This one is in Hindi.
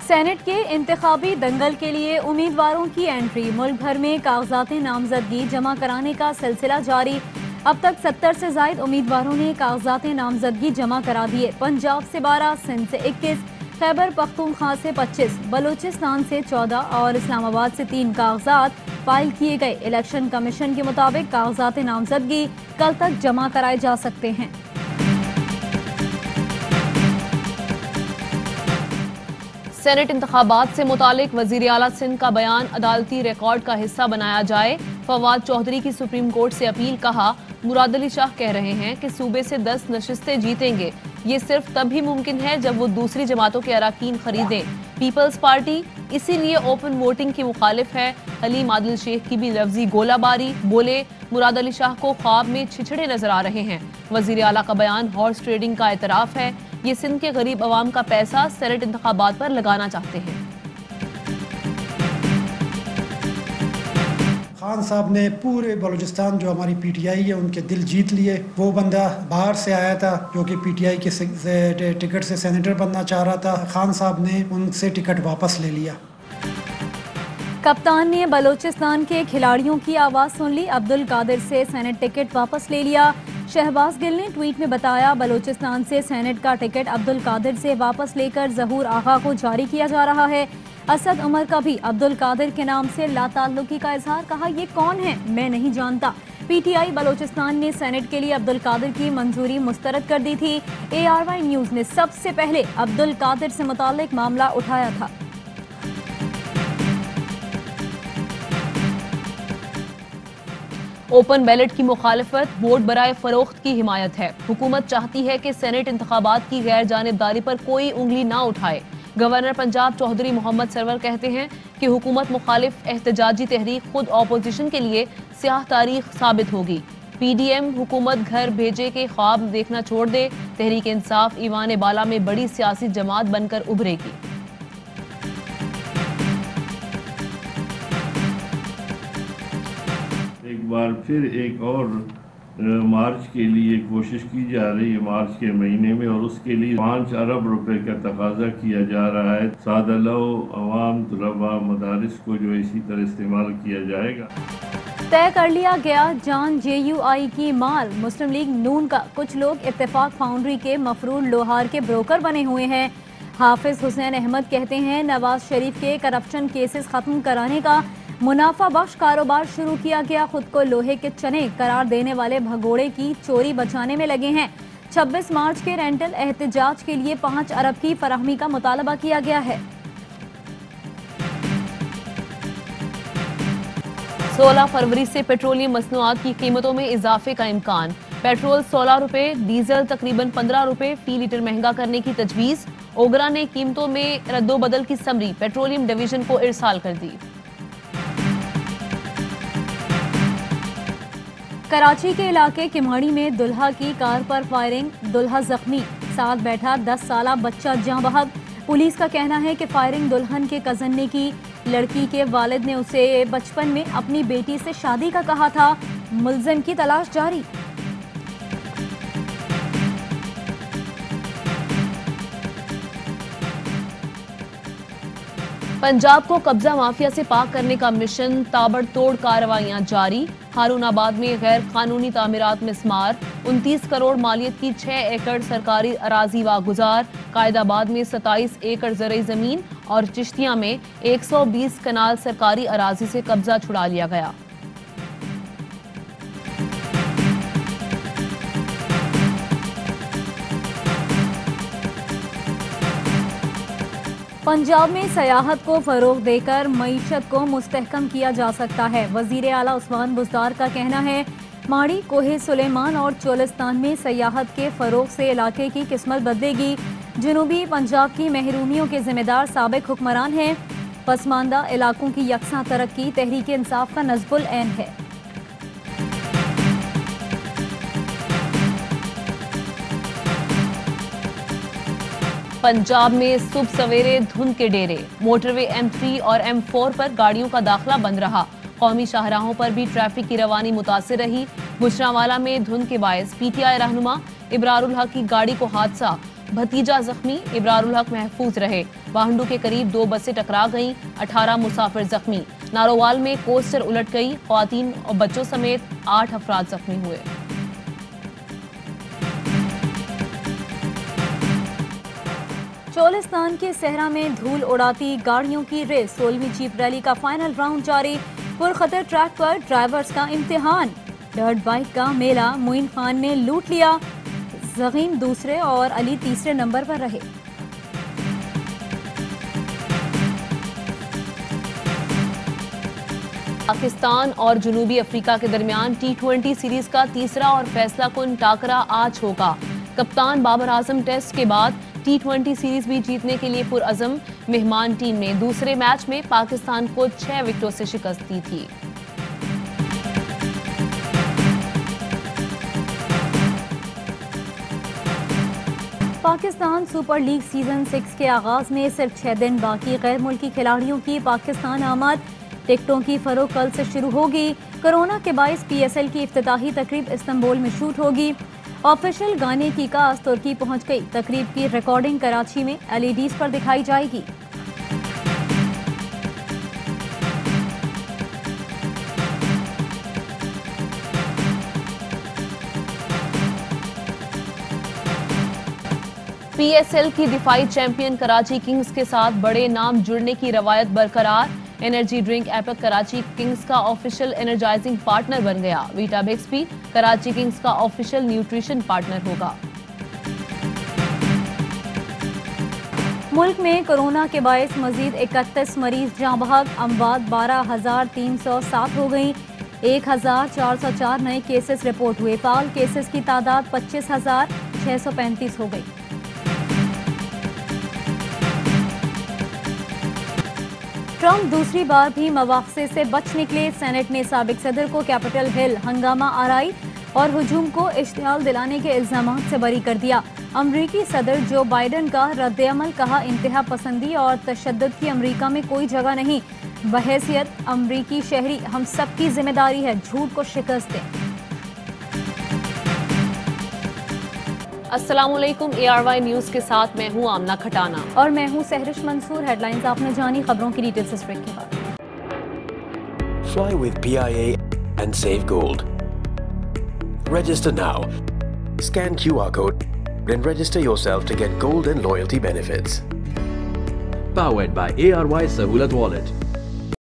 सेनेट के इंतखाबी दंगल के लिए उम्मीदवारों की एंट्री। मुल्क भर में कागजात नामजदगी जमा कराने का सिलसिला जारी। अब तक 70 से ज्यादा उम्मीदवारों ने कागजात नामजदगी जमा करा दिए। पंजाब से 12, सिंध से 21, खैबर पख्तूनख्वा से 25, बलूचिस्तान से 14 और इस्लामाबाद से 3 कागजात फाइल किए गए। इलेक्शन कमीशन के मुताबिक कागजात नामजदगी कल तक जमा कराए जा सकते हैं। सेनेट इंतखाबात से मुतालिक वजीर आला सिंध का बयान अदालती रिकॉर्ड का हिस्सा बनाया जाए। फवाद चौधरी की सुप्रीम कोर्ट से अपील। कहा, मुराद अली शाह कह रहे हैं कि सूबे से 10 नशिस्तें जीतेंगे। ये सिर्फ तभी मुमकिन है जब वो दूसरी जमातों के अराकीन खरीदें। पीपल्स पार्टी इसीलिए ओपन वोटिंग की मुखालिफ है। हलीम आदिल शेख की भी लफ्जी गोलाबारी। बोले, मुराद अली शाह को ख्वाब में छिछड़े नजर आ रहे हैं। वजीर आला का बयान हॉर्स ट्रेडिंग का एतराफ है। ये सिंध के गरीब अवाम का पैसा सेनेट इंतखाबात पर लगाना चाहते हैं। खान साहब ने पूरे बलूचिस्तान जो हमारी पीटीआई है उनके दिल जीत लिए। वो बंदा बाहर से आया था जो कि पीटीआई के टिकट से सेनेटर बनना चाह रहा था। खान साहब ने उनसे टिकट वापस ले लिया। कप्तान ने बलूचिस्तान के खिलाड़ियों की आवाज़ सुन ली। अब्दुल कादिर से सेनेट टिकट वापस ले लिया। शहबाज गिल ने ट्वीट में बताया, बलूचिस्तान से सेनेट का टिकट अब्दुल कादिर से वापस लेकर जहूर आगा को जारी किया जा रहा है। असद उमर का भी अब्दुल कादिर के नाम से लाताल्लुकी का इजहार। कहा, ये कौन है, मैं नहीं जानता। पीटीआई बलूचिस्तान ने सेनेट के लिए अब्दुल कादिर की मंजूरी मुस्तरद कर दी थी। ARY न्यूज़ ने सबसे पहले अब्दुल कादिर से मुताल्लिक मामला उठाया था। ओपन बैलेट की मुखालिफत वोट बराए फरोख्त की हिमायत है। हुकूमत चाहती है कि सेनेट इंतखाबात की गैर जानिबदारी पर कोई उंगली ना उठाए। गवर्नर पंजाब चौधरी मोहम्मद सरवर कहते हैं कि हुकूमत मुखालिफ एहतजाजी तहरीक खुद ऑपोजिशन के लिए स्याह तारीख साबित होगी। PDM हुकूमत घर भेजे के ख्वाब देखना छोड़ दे। तहरीक इंसाफ ईवान बाला में बड़ी सियासी जमात बनकर उभरेगी। एक बार फिर एक और मार्च के लिए कोशिश की जा रही है मार्च के महीने में, और उसके लिए 5 अरब रुपए का तकाजा किया जा रहा है। सादा लो अवाम तलबा मदारिस को जो इसी तरह इस्तेमाल किया जाएगा। तय कर लिया गया जान JUI की माल। मुस्लिम लीग नून का कुछ लोग इत्तेफाक फाउंड्री के मफरूर लोहार के ब्रोकर बने हुए हैं। हाफिज हुसैन अहमद कहते हैं, नवाज शरीफ के करप्शन केसेस खत्म कराने का मुनाफा बख्श कारोबार शुरू किया गया। खुद को लोहे के चने करार देने वाले भगोड़े की चोरी बचाने में लगे हैं। 26 मार्च के रेंटल एहतजाज के लिए 5 अरब की फराहमी का मुतालबा किया गया है। 16 फरवरी से पेट्रोलियम मसनूआत की कीमतों में इजाफे का इम्कान। पेट्रोल 16 रुपए, डीजल तकरीबन 15 रुपए फी लीटर महंगा करने की तजवीज। ओगरा ने कीमतों में रद्दोबदल की समरी पेट्रोलियम डिवीजन को इरसाल कर दी। कराची के इलाके किमाड़ी में दुल्हा की कार पर फायरिंग, दुल्हा जख्मी, साथ बैठा 10 साला बच्चा जाँ बहक। पुलिस का कहना है कि फायरिंग दुल्हन के कजन ने की। लड़की के वालिद ने उसे बचपन में अपनी बेटी से शादी का कहा था। मुलजिम की तलाश जारी। पंजाब को कब्जा माफिया से पाक करने का मिशन, ताबड़तोड़ कार्रवाइयां जारी। हारूनाबाद में गैर कानूनी तामीरात मिसमार। 29 करोड़ मालियत की 6 एकड़ सरकारी अराजी वागुजार। कायदाबाद में 27 एकड़ ज़रई जमीन और चिश्तिया में 120 कनाल सरकारी अराजी से कब्जा छुड़ा लिया गया। पंजाब में सयाहत को फरोग देकर मईशत को मुस्तहकम किया जा सकता है। वजीर आला उस्मान बुज़दार का कहना है, माड़ी, कोहे सुलेमान और चोलिस्तान में सयाहत के फरोग से इलाके की किस्मत बदलेगी। जनूबी पंजाब की महरूमियों के जिम्मेदार साबिक हुक्मरान हैं। पसमानदा इलाकों की यकसा तरक्की तहरीक इंसाफ का नज़्बुल ऐन है। पंजाब में सुबह सवेरे धुंध के डेरे। मोटरवे M3 और M4 पर गाड़ियों का दाखिला बंद रहा। कौमी शाहराहों पर भी ट्रैफिक की रवानी मुतासिर रही। गुजरांवाला में धुंध के बायस PTI रहनुमा इब्रारुल हक की गाड़ी को हादसा। भतीजा जख्मी, इब्रारुल हक महफूज रहे। बाहंडू के करीब 2 बसें टकरा गईं, 18 मुसाफिर जख्मी। नारोवाल में कोस्टर उलट गई, ख्वातीन और बच्चों समेत 8 अफराद जख्मी हुए। चोलिस्तान के सहरा में धूल उड़ाती गाड़ियों की रेस, 16वीं जीप रैली का फाइनल राउंड जारी। पुरखतर ट्रैक पर ड्राइवर्स का इम्तिहान। डर्ट बाइक का मेला मोइन खान ने लूट लिया। जगीम दूसरे और अली तीसरे नंबर पर रहे। पाकिस्तान और जनूबी अफ्रीका के दरमियान T20 सीरीज का तीसरा और फैसला कुन टाकरा आज होगा। कप्तान बाबर आजम टेस्ट के बाद T20 सीरीज भी जीतने के लिए पुरअज़म। मेहमान टीम ने दूसरे मैच में पाकिस्तान को 6 विकेटों से शिकस्त दी थी। पाकिस्तान सुपर लीग सीजन 6 के आगाज में सिर्फ 6 दिन बाकी। गैर मुल्की खिलाड़ियों की पाकिस्तान आमद। टिकटों की फरोख्त कल से शुरू होगी। कोरोना के बाइस PSL की इफ्तिताही तकरीब इस्तांबुल में शूट होगी। ऑफिशियल गाने की कास्ट तुर्की पहुंच गई। तकरीब की रिकॉर्डिंग कराची में LEDs पर दिखाई जाएगी। PSL की दिफाई चैंपियन कराची किंग्स के साथ बड़े नाम जुड़ने की रवायत बरकरार। एनर्जी ड्रिंक एपक कराची किंग्स का ऑफिशियल एनर्जाइजिंग पार्टनर बन गया। वीटाबिक्स भी कराची किंग्स का ऑफिशियल न्यूट्रिशन पार्टनर होगा। मुल्क में कोरोना के बायस मजीद 31 मरीज जाँ बहक। अमवात 12,307 हो गई। 1,404 नए केसेस रिपोर्ट हुए। फाल केसेस की तादाद 25,635 हो गई। ट्रंप दूसरी बार भी मवाक़से से बच निकले। सेनेट ने साबिक सदर को कैपिटल हिल हंगामा आराई और हुजूम को इश्तियाल दिलाने के इल्जामात से बरी कर दिया। अमरीकी सदर जो बाइडन का रद्द-ए-अमल, कहा इंतहा पसंदी और तशद्दुद की अमरीका में कोई जगह नहीं। बहैसियत अमरीकी शहरी हम सब की जिम्मेदारी है झूठ को शिकस्त दें। अस्सलामुअलैकुम, ARY न्यूज़ के साथ मैं हूं आमना खटाना और मैं हूं सहरिश मंसूर। हेडलाइंस आपने जानी, खबरों की डिटेल्स इस ब्रेक के बाद। Fly with PIA and save gold. Register now. Scan QR code and register yourself to get gold and loyalty benefits. Powered by ARY Sahulat Wallet.